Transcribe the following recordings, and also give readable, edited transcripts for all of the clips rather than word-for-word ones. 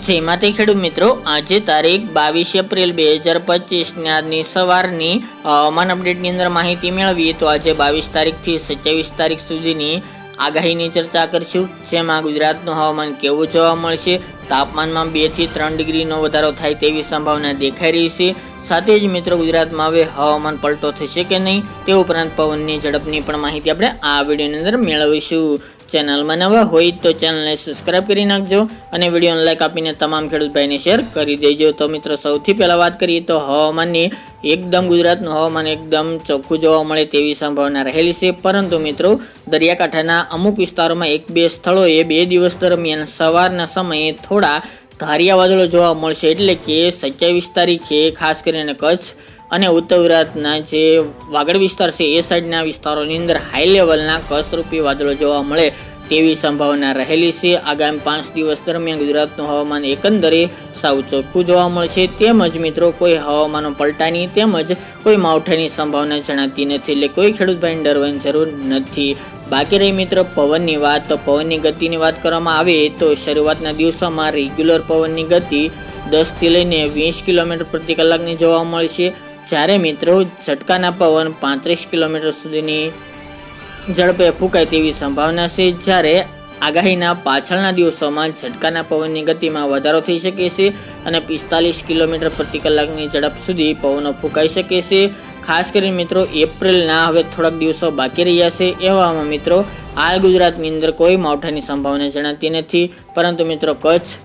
જય માતા ખેડૂત મિત્રો, આજે તારીખ 22 એપ્રિલ 2025 આજની સવારની હવામાન અપડેટની અંદર માહિતી મેળવીએ તો આજે 22 તારીખથી 27 તારીખ સુધીની આગાહીની ચર્ચા કરીશું, જેમાં ગુજરાતનું હવામાન કેવું જોવા મળશે, તાપમાનમાં 2 થી 3 ડિગ્રીનો વધારો થાય તેવી સંભાવના દેખાઈ રહી છે. સાથે જ મિત્રો ગુજરાતમાં હવે હવામાન પલટો થશે કે નહીં તે ઉપરાંત પવનની ઝડપની પણ માહિતી આપણે આ વિડીયોની અંદર મેળવીશું. ચેનલમાં નવા હોય તો ચેનલને સબસ્ક્રાઇબ કરી નાખજો અને વિડીયોને લાઈક આપીને તમામ ખેડૂત ભાઈને શેર કરી દેજો. તો મિત્રો સૌથી પહેલાં વાત કરીએ તો હવામાનની એકદમ ગુજરાતનું હવામાન એકદમ ચોખ્ખું જોવા મળે તેવી સંભાવના રહેલી છે, પરંતુ મિત્રો દરિયાકાંઠાના અમુક વિસ્તારોમાં 1-2 સ્થળોએ 2 દિવસ દરમિયાન સવારના સમયે થોડા ધારિયા વાદળો જોવા મળશે. એટલે કે 27 તારીખે ખાસ કરીને કચ્છ અને ઉત્તર ગુજરાતના જે વાગડ વિસ્તાર છે એ સાઈડના વિસ્તારોની અંદર હાઈ લેવલના કસરૂપી વાદળો જોવા મળે તેવી સંભાવના રહેલી છે. આગામી 5 દિવસ દરમિયાન ગુજરાતનું હવામાન એકંદરે સાવ ચોખ્ખું જોવા મળશે, તેમજ મિત્રો કોઈ હવામાનો પલટાની તેમજ કોઈ માવઠાની સંભાવના જણાતી નથી, એટલે કોઈ ખેડૂત ભાઈને ડરવાની જરૂર નથી. બાકી રહી મિત્રો પવનની વાત, તો પવનની ગતિની વાત કરવામાં આવે તો શરૂઆતના દિવસોમાં રેગ્યુલર પવનની ગતિ 10 થી લઈને 20 કિલોમીટર પ્રતિ કલાકની જોવા મળશે, જ્યારે મિત્રો ઝટકાના પવન 35 કિલોમીટર સુધીની ઝડપે ફૂંકાય તેવી સંભાવના છે. જ્યારે આગાહીના પાછળના દિવસોમાં ઝટકાના પવનની ગતિમાં વધારો થઈ શકે છે અને 45 કિલોમીટર પ્રતિ કલાકની ઝડપ સુધી પવનો ફૂંકાઈ શકે છે. ખાસ કરીને મિત્રો એપ્રિલના હવે થોડાક દિવસો બાકી રહ્યા છે, એવામાં મિત્રો હાલ ગુજરાતની અંદર કોઈ માવઠાની સંભાવના જણાતી નથી, પરંતુ મિત્રો કચ્છ,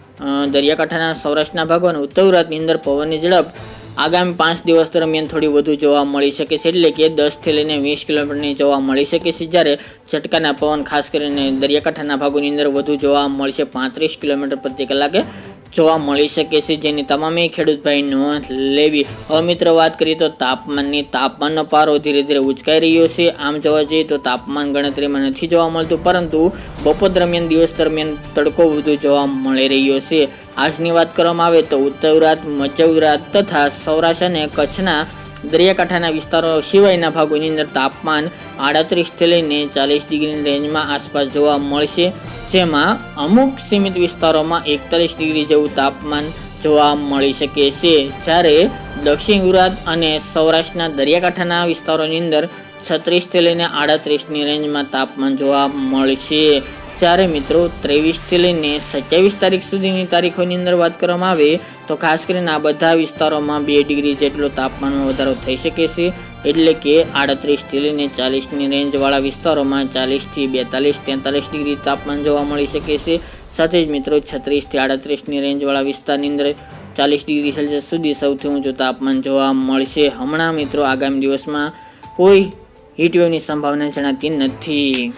દરિયાકાંઠાના સૌરાષ્ટ્રના ભાગો અને ઉત્તર ગુજરાતની અંદર પવનની ઝડપ આગામી 5 દિવસ દરમિયાન થોડી વધુ જોવા મળી શકે છે, એટલે કે 10 થી લઈને 20 કિલોમીટરની જોવા મળી શકે છે. જ્યારે ઝટકાના પવન ખાસ કરીને દરિયાકાંઠાના ભાગોની અંદર વધુ જોવા મળશે, 35 કિલોમીટર પ્રતિ કલાકે જોવા મળી શકે છે, જેની તમામે ખેડૂત ભાઈ નોંધ લેવી. હવે મિત્રો વાત કરીએ તો તાપમાનનો પારો ધીરે ધીરે ઉચકાઈ રહ્યો છે. આમ જોવા જઈએ તો તાપમાન ગણતરીમાં નથી જોવા મળતું, પરંતુ બપોર દરમિયાન દિવસ દરમિયાન તડકો વધુ જોવા મળી રહ્યો છે. આજની વાત કરવામાં આવે તો ઉત્તર ગુજરાત, મધ્ય ગુજરાત તથા સૌરાષ્ટ્ર અને કચ્છના દરિયાકાંઠાના વિસ્તારો સિવાયના ભાગોની અંદર તાપમાન 38 થી લઈને 40 ડિગ્રીની રેન્જમાં આસપાસ જોવા મળશે, જેમાં અમુક સીમિત વિસ્તારોમાં 41 ડિગ્રી જેવું તાપમાન જોવા મળી શકે છે. જ્યારે દક્ષિણ ગુજરાત અને સૌરાષ્ટ્રના દરિયાકાંઠાના વિસ્તારોની અંદર 36 થી લઈને 38ની રેન્જમાં તાપમાન જોવા મળશે. જ્યારે મિત્રો 23 થી લઈને 27 તારીખ સુધીની તારીખોની અંદર વાત કરવામાં આવે તો ખાસ કરીને આ બધા વિસ્તારોમાં 2 ડિગ્રી જેટલો તાપમાનમાં વધારો થઈ શકે છે, એટલે કે 38 થી લઈને 40ની રેન્જવાળા વિસ્તારોમાં 40 થી 42, 43 ડિગ્રી તાપમાન જોવા મળી શકે છે. સાથે જ મિત્રો 36 થી 38ની રેન્જવાળા વિસ્તારની અંદર 40 ડિગ્રી સેલ્સિયસ સુધી સૌથી ઊંચું તાપમાન જોવા મળશે. હમણાં મિત્રો આગામી દિવસમાં કોઈ હીટવેવની સંભાવના જણાતી નથી.